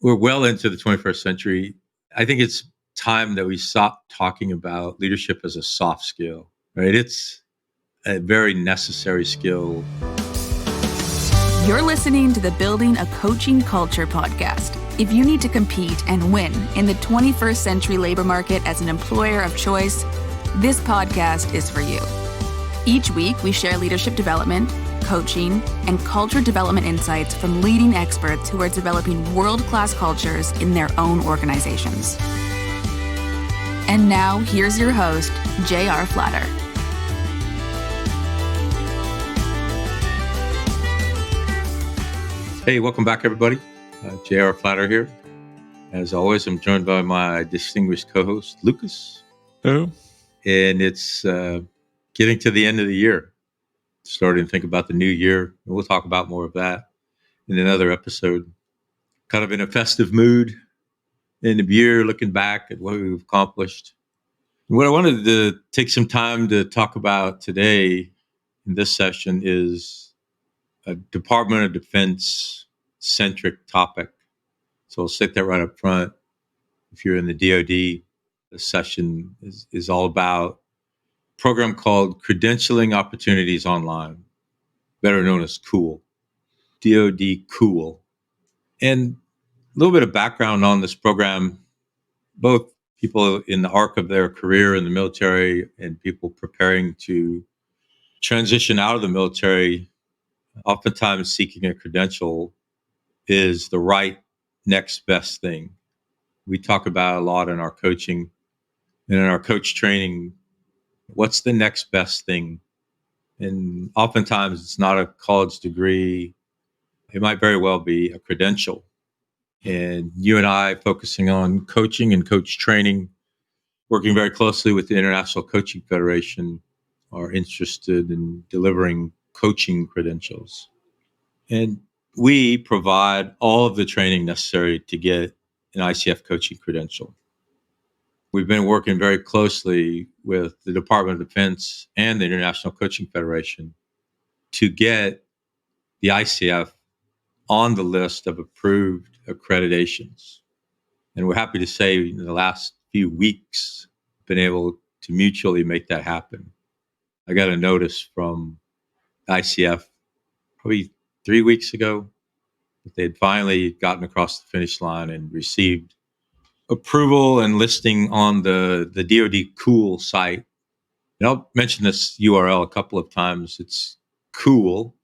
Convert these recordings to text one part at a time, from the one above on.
we're well into the 21st century. I think it's time that we stop talking about leadership as a soft skill, right? It's a very necessary skill. You're listening to the Building a Coaching Culture podcast. If you need to compete and win in the 21st century labor market as an employer of choice, this podcast is for you. Each week, we share leadership development, coaching, and culture development insights from leading experts who are developing world-class cultures in their own organizations. And now, here's your host, J.R. Flatter. Hey, welcome back, everybody. J.R. Flatter here. As always, I'm joined by my distinguished co-host, Lucas. Hello. And it's getting to the end of the year. Starting to think about the new year. We'll talk about more of that in another episode. Kind of in a festive mood in the year, looking back at what we've accomplished. And what I wanted to take some time to talk about today in this session is a Department of Defense centric topic. So I'll stick that right up front. If you're in the DOD, this session is all about a program called Credentialing Opportunities Online, better known as COOL, DOD COOL. And a little bit of background on this program, both people in the arc of their career in the military and people preparing to transition out of the military, oftentimes seeking a credential is the right next best thing. We talk about a lot in our coaching and in our coach training. What's the next best thing? And oftentimes it's not a college degree. It might very well be a credential. And you and I, focusing on coaching and coach training, working very closely with the International Coaching Federation, are interested in delivering coaching credentials. And we provide all of the training necessary to get an ICF coaching credential. We've been working very closely with the Department of Defense and the International Coaching Federation to get the ICF on the list of approved accreditations. And we're happy to say in the last few weeks, been able to mutually make that happen. I got a notice from ICF probably 3 weeks ago that they'd finally gotten across the finish line and received approval and listing on the DOD COOL site. And I'll mention this URL a couple of times. It's COOL,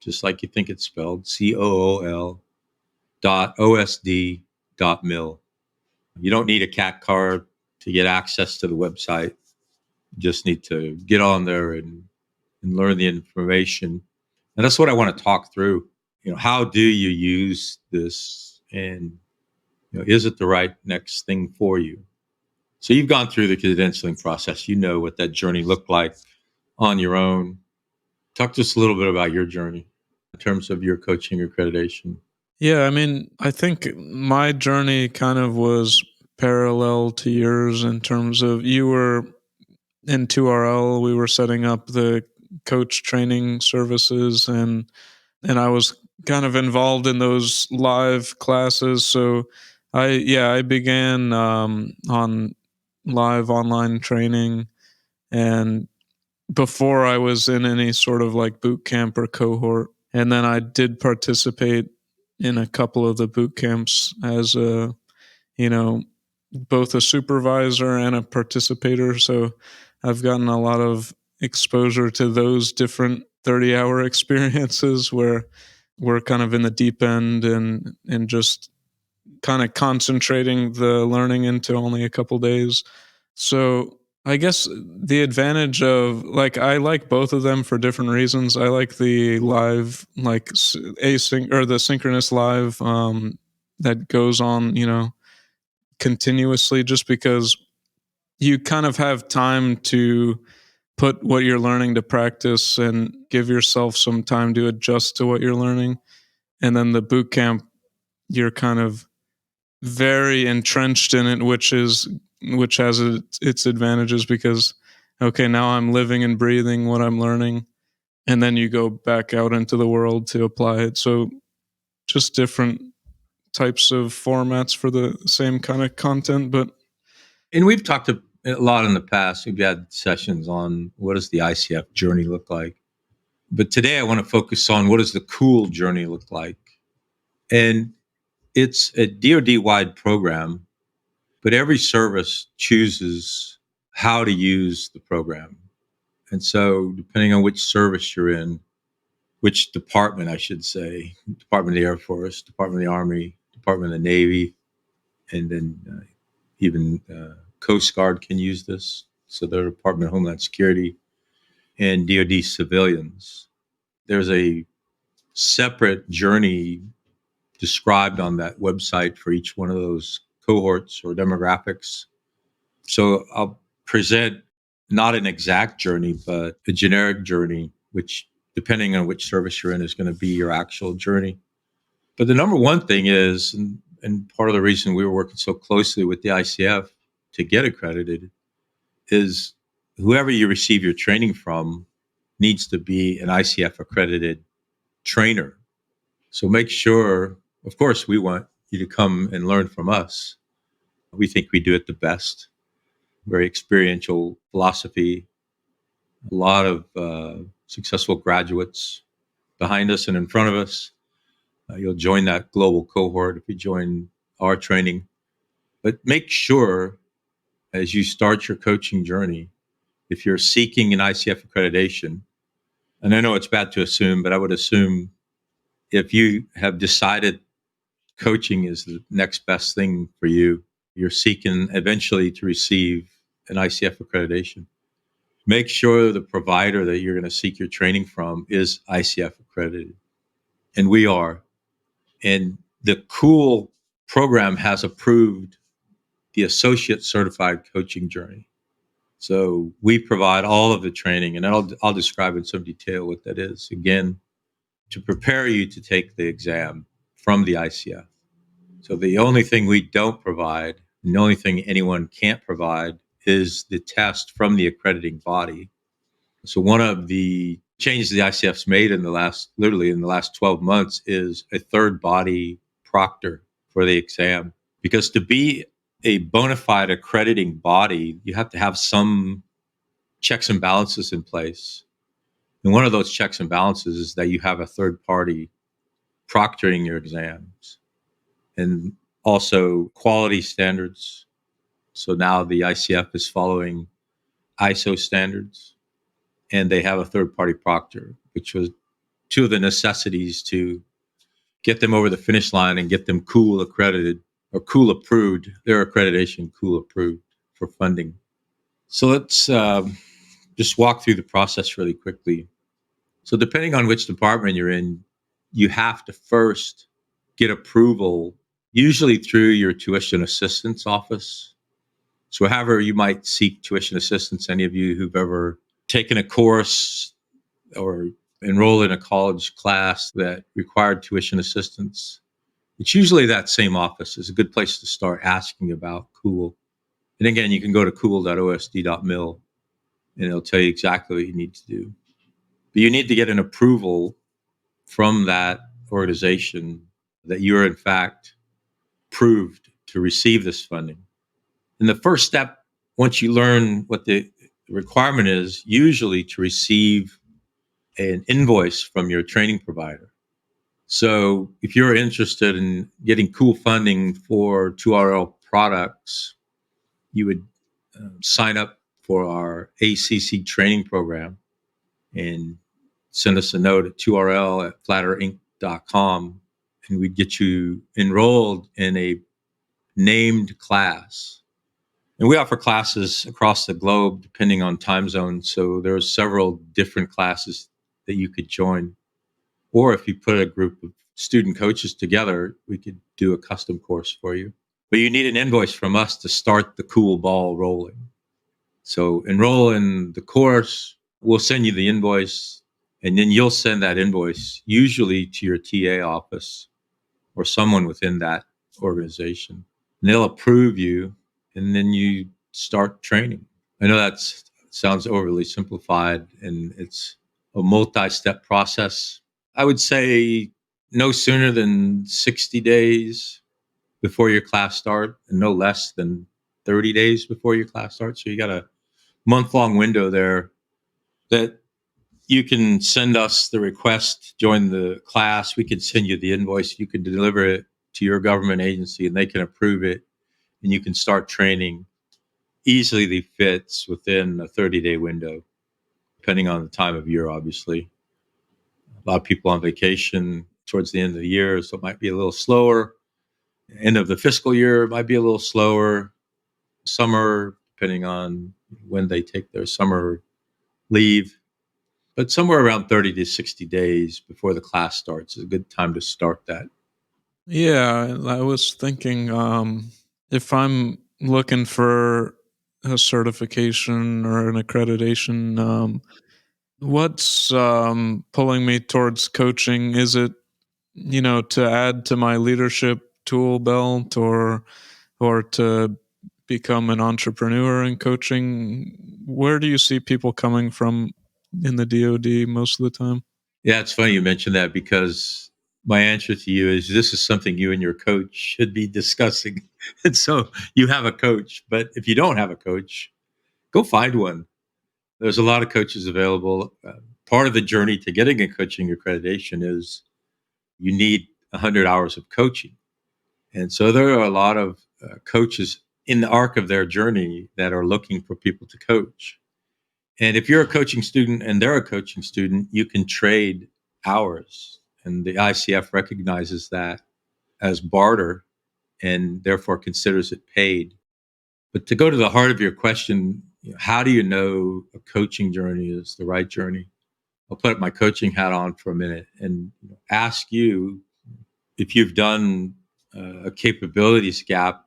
just like you think it's spelled, COOL.OSD.mil. You don't need a CAT card to get access to the website. You just need to get on there and learn the information. And that's what I want to talk through. How do you use this, and is it the right next thing for you? So you've gone through the credentialing process. You know what that journey looked like on your own. Talk to us a little bit about your journey in terms of your coaching accreditation. Yeah, I think my journey kind of was parallel to yours in terms of you were in 2RL, we were setting up the coach training services, and I was kind of involved in those live classes. So I began on live online training, and before I was in any sort of like boot camp or cohort. And then I did participate in a couple of the boot camps as both a supervisor and a participator. So I've gotten a lot of exposure to those different 30-hour experiences where we're kind of in the deep end and just kind of concentrating the learning into only a couple days. So I guess the advantage of, I like both of them for different reasons. I like the live, async or the synchronous live that goes on, continuously, just because you kind of have time to put what you're learning to practice and give yourself some time to adjust to what you're learning. And then the boot camp, you're kind of very entrenched in it, which has its advantages because, okay, now I'm living and breathing what I'm learning, and then you go back out into the world to apply it. So just different types of formats for the same kind of content, but And we've talked a lot in the past. We've had sessions on what does the ICF journey look like. But today I want to focus on what does the COOL journey look like. And it's a DoD-wide program, but every service chooses how to use the program. And so depending on which service you're in, which department, I should say, Department of the Air Force, Department of the Army, Department of the Navy, and then even Coast Guard can use this. So the Department of Homeland Security and DoD civilians. There's a separate journey described on that website for each one of those cohorts or demographics. So I'll present not an exact journey, but a generic journey, which depending on which service you're in is going to be your actual journey. But the number one thing is, and part of the reason we were working so closely with the ICF to get accredited is whoever you receive your training from needs to be an ICF accredited trainer. So make sure, of course, we want you to come and learn from us. We think we do it the best. Very experiential philosophy, a lot of successful graduates behind us and in front of us. You'll join that global cohort if you join our training. But make sure as you start your coaching journey, if you're seeking an ICF accreditation, and I know it's bad to assume, but I would assume if you have decided coaching is the next best thing for you, you're seeking eventually to receive an ICF accreditation. Make sure the provider that you're going to seek your training from is ICF accredited. And we are. And the COOL program has approved the Associate Certified Coaching Journey. So we provide all of the training, and I'll describe in some detail what that is, again, to prepare you to take the exam from the ICF. So the only thing we don't provide, and the only thing anyone can't provide is the test from the accrediting body. So one of the changes the ICF's made literally in the last 12 months is a third body proctor for the exam. Because to be a bona fide accrediting body, you have to have some checks and balances in place. And one of those checks and balances is that you have a third party proctoring your exams. And also quality standards. So now the ICF is following ISO standards, and they have a third-party proctor, which was two of the necessities to get them over the finish line and get them COOL accredited or COOL approved, their accreditation COOL approved for funding. So let's just walk through the process really quickly. So depending on which department you're in, you have to first get approval, usually through your tuition assistance office. So however you might seek tuition assistance, any of you who've ever taken a course or enrolled in a college class that required tuition assistance, it's usually that same office is a good place to start asking about COOL. And again, you can go to cool.osd.mil and it'll tell you exactly what you need to do. But you need to get an approval from that organization that you're in fact approved to receive this funding. And the first step, once you learn what the requirement is, usually to receive an invoice from your training provider. So if you're interested in getting COOL funding for 2RL products, you would sign up for our ACC training program and send us a note at 2rl@flatterinc.com, and we'd get you enrolled in a named class. And we offer classes across the globe depending on time zone. So there are several different classes that you could join. Or if you put a group of student coaches together, we could do a custom course for you. But you need an invoice from us to start the COOL ball rolling. So enroll in the course, we'll send you the invoice, and then you'll send that invoice usually to your TA office or someone within that organization. And they'll approve you, and then you start training. I know that sounds overly simplified, and it's a multi-step process. I would say no sooner than 60 days before your class start and no less than 30 days before your class starts. So you got a month-long window there that you can send us the request, join the class. We can send you the invoice. You can deliver it to your government agency and they can approve it. And you can start training easily fits within a 30-day window, depending on the time of year, obviously. A lot of people on vacation towards the end of the year, so it might be a little slower. End of the fiscal year, it might be a little slower. Summer, depending on when they take their summer leave. But somewhere around 30 to 60 days before the class starts is a good time to start that. Yeah, I was thinking if I'm looking for a certification or an accreditation, what's pulling me towards coaching? Is it, to add to my leadership tool belt, or to become an entrepreneur in coaching? Where do you see people coming from in the DoD most of the time? Yeah, it's funny you mentioned that because my answer to you is this is something you and your coach should be discussing. And so you have a coach, but if you don't have a coach, go find one. There's a lot of coaches available. Part of the journey to getting a coaching accreditation is you need 100 hours of coaching. And so there are a lot of coaches in the arc of their journey that are looking for people to coach. And if you're a coaching student and they're a coaching student, you can trade hours. And the ICF recognizes that as barter and therefore considers it paid. But to go to the heart of your question, how do you know a coaching journey is the right journey? I'll put my coaching hat on for a minute and ask you if you've done a capabilities gap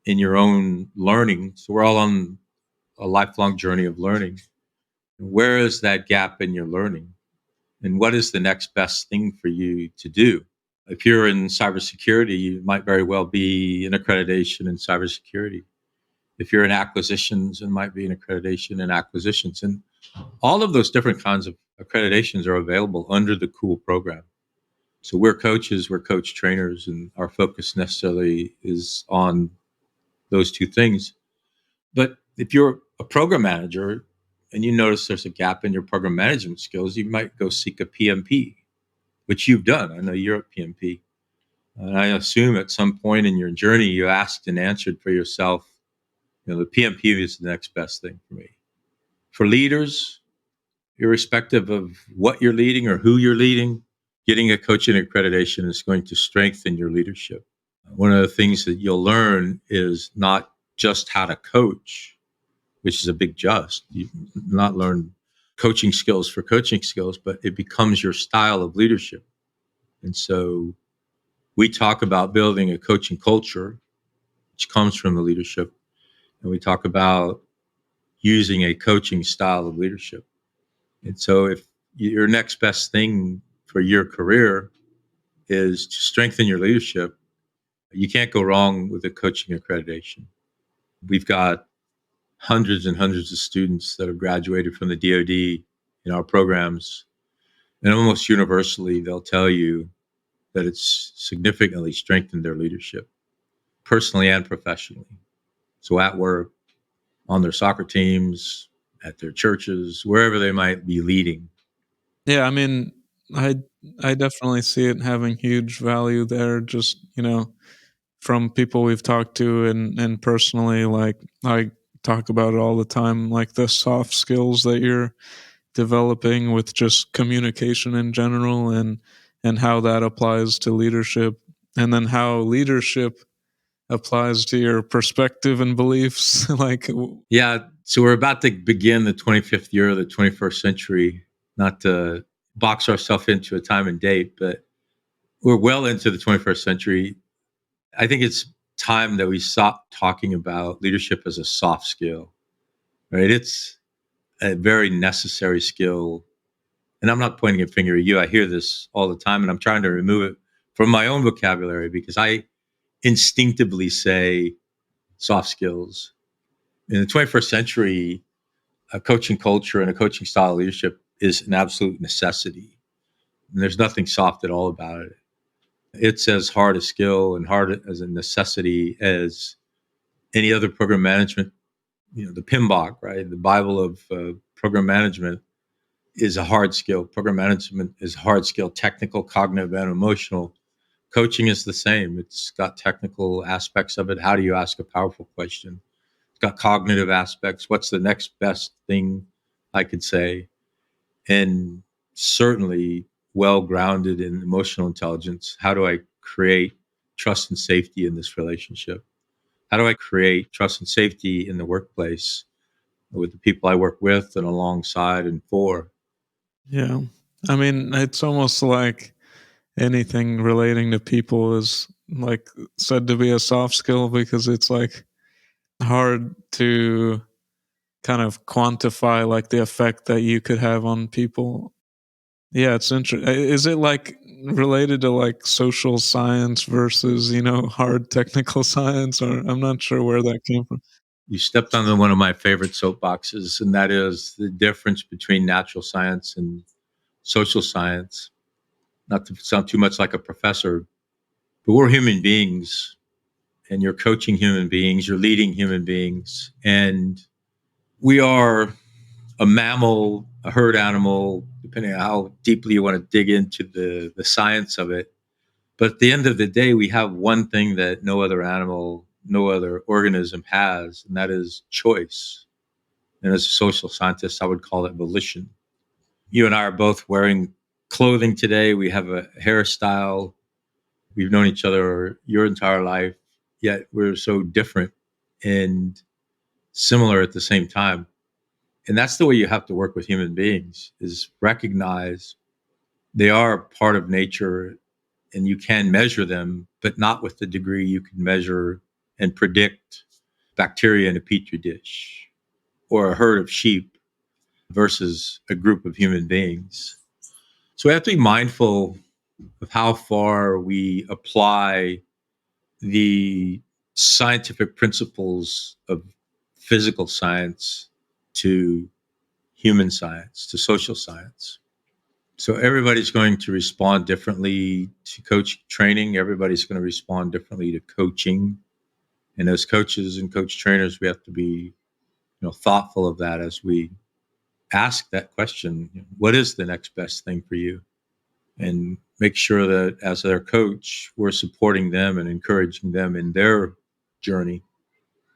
in your own learning. So we're all on a lifelong journey of learning. Where is that gap in your learning? And what is the next best thing for you to do? If you're in cybersecurity, you might very well be an accreditation in cybersecurity. If you're in acquisitions, it might be an accreditation in acquisitions. And all of those different kinds of accreditations are available under the COOL program. So we're coaches, we're coach trainers, and our focus necessarily is on those two things. But if you're a program manager and you notice there's a gap in your program management skills, you might go seek a PMP, which you've done. I know you're a PMP. And I assume at some point in your journey, you asked and answered for yourself, the PMP is the next best thing for me. For leaders, irrespective of what you're leading or who you're leading, getting a coaching accreditation is going to strengthen your leadership. One of the things that you'll learn is not just how to coach, which is a big just. You not learn coaching skills for coaching skills, but it becomes your style of leadership. And so we talk about building a coaching culture, which comes from the leadership. And we talk about using a coaching style of leadership. And so if your next best thing for your career is to strengthen your leadership, you can't go wrong with a coaching accreditation. We've got hundreds and hundreds of students that have graduated from the DOD in our programs. And almost universally, they'll tell you that it's significantly strengthened their leadership, personally and professionally. So at work, on their soccer teams, at their churches, wherever they might be leading. Yeah, I mean, I I definitely see it having huge value there. Just from people we've talked to, and personally, like I talk about it all the time, like the soft skills that you're developing with just communication in general, and how that applies to leadership, and then how leadership applies to your perspective and beliefs. Yeah. So we're about to begin the 25th year of the 21st century, not to box ourselves into a time and date, but we're well into the 21st century. I think it's time that we stop talking about leadership as a soft skill, right? It's a very necessary skill. And I'm not pointing a finger at you. I hear this all the time, and I'm trying to remove it from my own vocabulary because I instinctively say soft skills. In the 21st century, a coaching culture and a coaching style of leadership is an absolute necessity. And there's nothing soft at all about it. It's as hard a skill and hard as a necessity as any other program management. The PMBOK, right? The Bible of program management is a hard skill. Program management is a hard skill, technical, cognitive, and emotional. Coaching is the same. It's got technical aspects of it. How do you ask a powerful question? It's got cognitive aspects. What's the next best thing I could say? And certainly well grounded in emotional intelligence. How do I create trust and safety in this relationship? How do I create trust and safety in the workplace with the people I work with and alongside and for? Yeah. I mean, it's almost like anything relating to people is like said to be a soft skill because it's like hard to kind of quantify like the effect that you could have on people. Yeah, it's interesting. Is it like related to like social science versus, hard technical science? Or I'm not sure where that came from. You stepped on one of my favorite soapboxes, and that is the difference between natural science and social science. Not to sound too much like a professor, but we're human beings, and you're coaching human beings, you're leading human beings, and we are a mammal, a herd animal, depending on how deeply you want to dig into the science of it. But at the end of the day, we have one thing that no other animal, no other organism has, and that is choice. And as a social scientist, I would call it volition. You and I are both wearing clothing today. We have a hairstyle. We've known each other your entire life, yet we're so different and similar at the same time. And that's the way you have to work with human beings, is recognize they are part of nature and you can measure them, but not with the degree you can measure and predict bacteria in a petri dish or a herd of sheep versus a group of human beings. So we have to be mindful of how far we apply the scientific principles of physical science to human science, to social science. So everybody's going to respond differently to coach training. Everybody's going to respond differently to coaching. And as coaches and coach trainers, we have to be, thoughtful of that as we ask that question: what is the next best thing for you? And make sure that as their coach, we're supporting them and encouraging them in their journey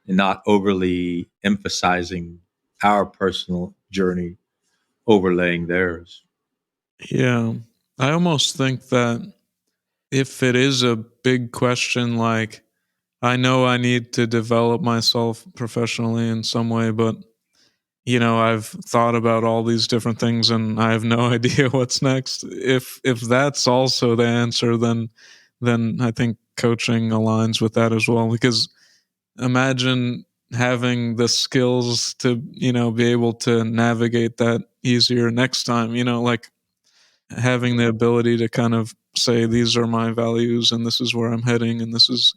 and not overly emphasizing our personal journey, overlaying theirs. Yeah. I almost think that if it is a big question, like I know I need to develop myself professionally in some way, but I've thought about all these different things and I have no idea what's next. If that's also the answer, then I think coaching aligns with that as well. Because imagine having the skills to, be able to navigate that easier next time, like having the ability to kind of say these are my values and this is where I'm heading and this is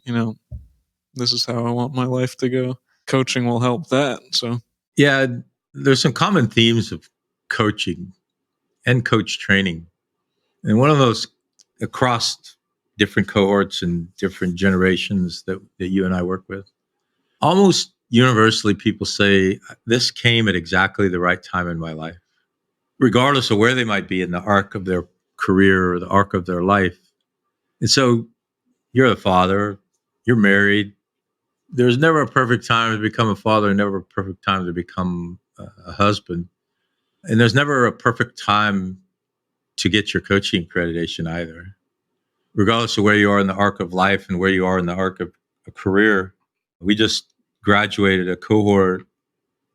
how I want my life to go. Coaching will help that. So Yeah, there's some common themes of coaching and coach training. And one of those across different cohorts and different generations that you and I work with, almost universally people say, this came at exactly the right time in my life, regardless of where they might be in the arc of their career or the arc of their life. And so you're a father, you're married. There's never a perfect time to become a father, never a perfect time to become a husband. And there's never a perfect time to get your coaching accreditation either. Regardless of where you are in the arc of life and where you are in the arc of a career, we just graduated a cohort,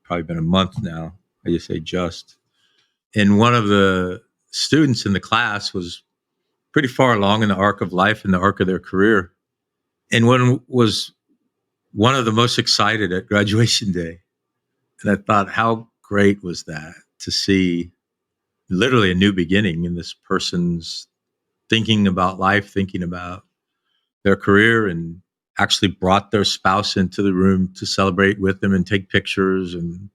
probably been a month now. I just say just. And one of the students in the class was pretty far along in the arc of life and the arc of their career. And one was one of the most excited at graduation day. And I thought, how great was that to see literally a new beginning in this person's thinking about life, thinking about their career, and actually brought their spouse into the room to celebrate with them and take pictures. And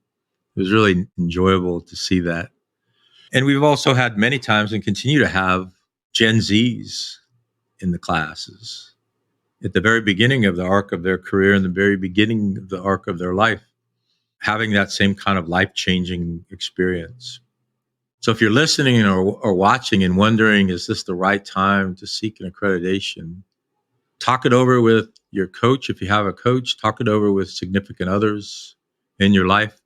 it was really enjoyable to see that. And we've also had many times and continue to have Gen Zs in the classes at the very beginning of the arc of their career, in the very beginning of the arc of their life, having that same kind of life-changing experience. So if you're listening or watching and wondering, is this the right time to seek an accreditation? Talk it over with your coach. If you have a coach, talk it over with significant others in your life.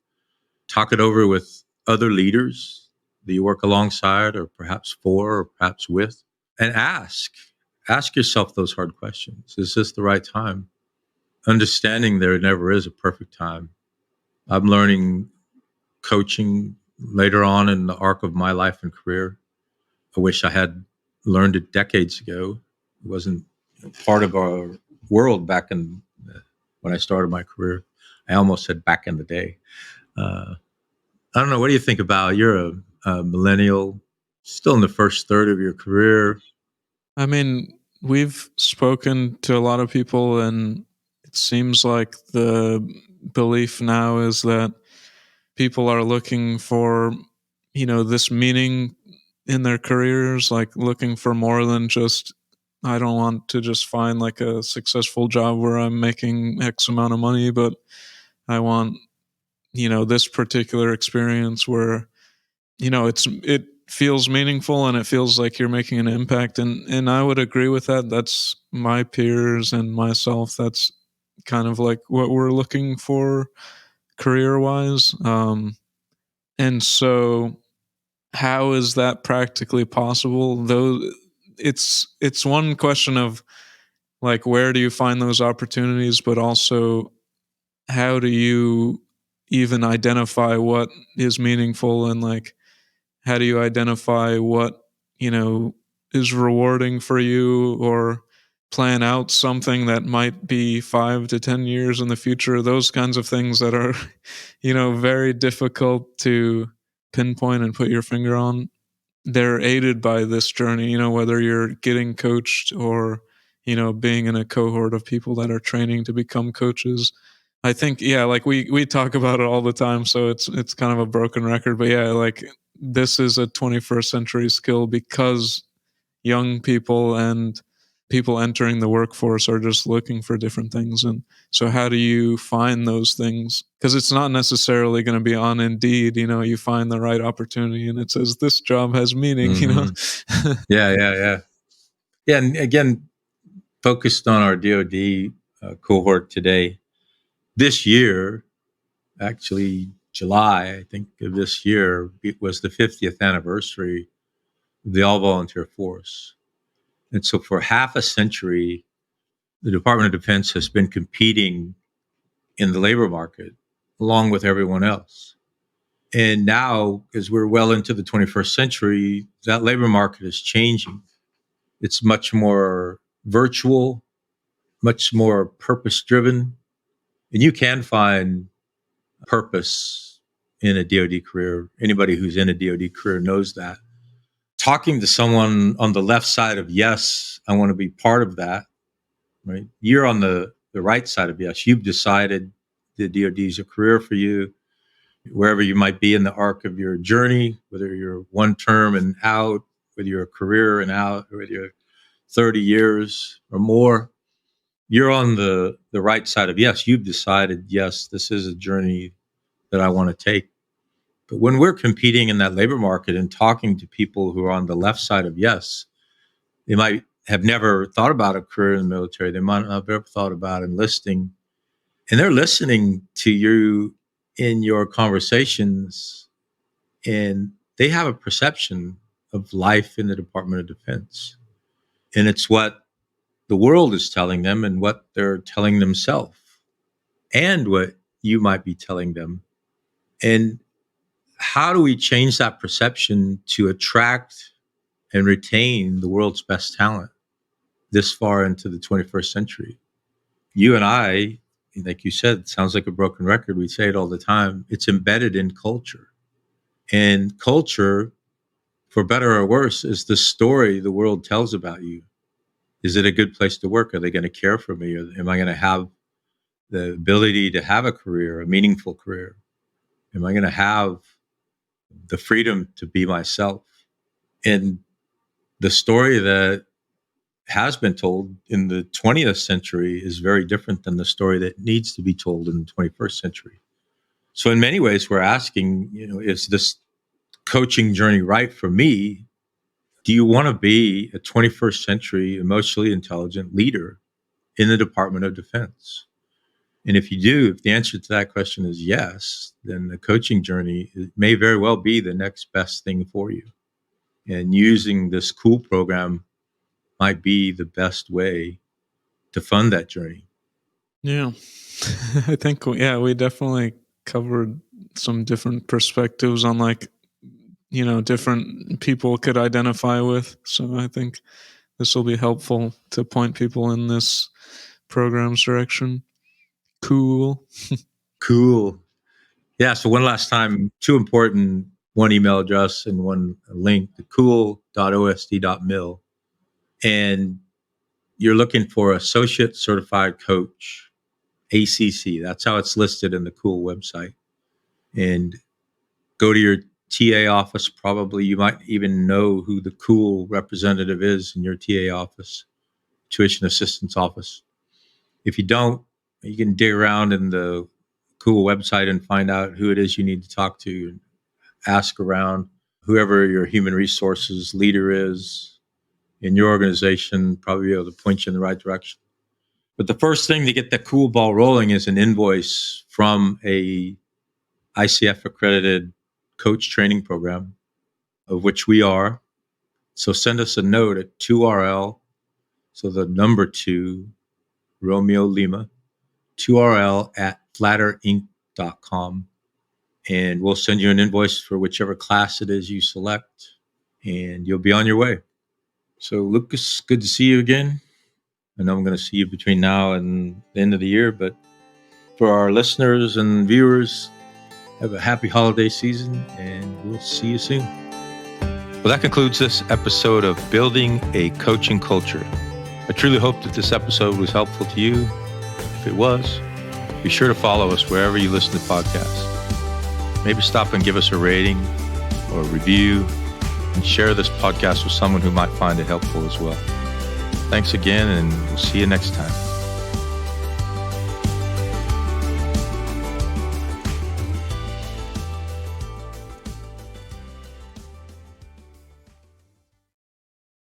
Talk it over with other leaders that you work alongside or perhaps for or perhaps with. And ask yourself those hard questions. Is this the right time? Understanding there never is a perfect time. I'm learning coaching later on in the arc of my life and career. I wish I had learned it decades ago. It wasn't part of our world back in when I started my career. I almost said back in the day. I don't know. What do you think about? You're a millennial, still in the first third of your career. I mean, we've spoken to a lot of people, and it seems like the belief now is that people are looking for, this meaning in their careers, like looking for more than just, I don't want to just find like a successful job where I'm making X amount of money, but I want, this particular experience where, it feels meaningful and it feels like you're making an impact. And I would agree with that. That's my peers and myself. That's kind of like what we're looking for career wise. And so how is that practically possible? Though it's one question of like where do you find those opportunities, but also how do you even identify what is meaningful, and like how do you identify what, is rewarding for you, or plan out something that might be 5 to 10 years in the future, those kinds of things that are very difficult to pinpoint and put your finger on. They're aided by this journey, whether you're getting coached or, being in a cohort of people that are training to become coaches. I think, yeah, like we talk about it all the time, so it's kind of a broken record, but yeah, like this is a 21st century skill because young people and people entering the workforce are just looking for different things. And so how do you find those things? Because it's not necessarily going to be on Indeed, you find the right opportunity and it says this job has meaning, Yeah. Yeah. And again, focused on our DOD cohort today. This year, actually, July, I think of this year, it was the 50th anniversary of the all volunteer force. And so for half a century, the Department of Defense has been competing in the labor market along with everyone else. And now, as we're well into the 21st century, that labor market is changing. It's much more virtual, much more purpose driven. And you can find purpose in a DoD career. Anybody who's in a DoD career knows that. Talking to someone on the left side of yes, I want to be part of that, right? You're on the right side of yes. You've decided the DoD is a career for you, wherever you might be in the arc of your journey, whether you're one term and out, whether you're a career and out, or whether you're 30 years or more. You're on the right side of yes. You've decided, yes, this is a journey that I want to take. But when we're competing in that labor market and talking to people who are on the left side of yes, they might have never thought about a career in the military. They might not have ever thought about enlisting. And they're listening to you in your conversations, and they have a perception of life in the Department of Defense. And it's what the world is telling them and what they're telling themselves and what you might be telling them. And how do we change that perception to attract and retain the world's best talent this far into the 21st century? You and I, like you said, it sounds like a broken record. We say it all the time. It's embedded in culture. And culture, for better or worse, is the story the world tells about you. Is it a good place to work? Are they going to care for me? Or am I going to have the ability to have a career, a meaningful career? Am I going to have the freedom to be myself? And the story that has been told in the 20th century is very different than the story that needs to be told in the 21st century. So in many ways, we're asking, is this coaching journey right for me? Do you want to be a 21st century emotionally intelligent leader in the Department of Defense? And if you do, if the answer to that question is yes, then the coaching journey may very well be the next best thing for you. And using this COOL program might be the best way to fund that journey. Yeah. I think, we definitely covered some different perspectives on different people could identify with. So I think this will be helpful to point people in this program's direction. Cool. Cool. Yeah. So one last time, two important, one email address and one link, the cool.osd.mil. And you're looking for Associate Certified Coach, ACC. That's how it's listed in the COOL website. And go to your TA office. Probably you might even know who the COOL representative is in your TA office, tuition assistance office. If you don't, you can dig around in the COOL website and find out who it is you need to talk to and ask around. Whoever your human resources leader is in your organization, probably be able to point you in the right direction. But the first thing to get the COOL ball rolling is an invoice from a ICF accredited coach training program, of which we are. So send us a note at 2RL, so the number 2, Romeo Lima, 2RL at flatterinc.com. And we'll send you an invoice for whichever class it is you select, and you'll be on your way. So Lucas, good to see you again. I know I'm going to see you between now and the end of the year, but for our listeners and viewers, have a happy holiday season, and we'll see you soon. Well, that concludes this episode of Building a Coaching Culture. I truly hope that this episode was helpful to you. If it was, be sure to follow us wherever you listen to podcasts. Maybe stop and give us a rating or a review, and share this podcast with someone who might find it helpful as well. Thanks again, and we'll see you next time.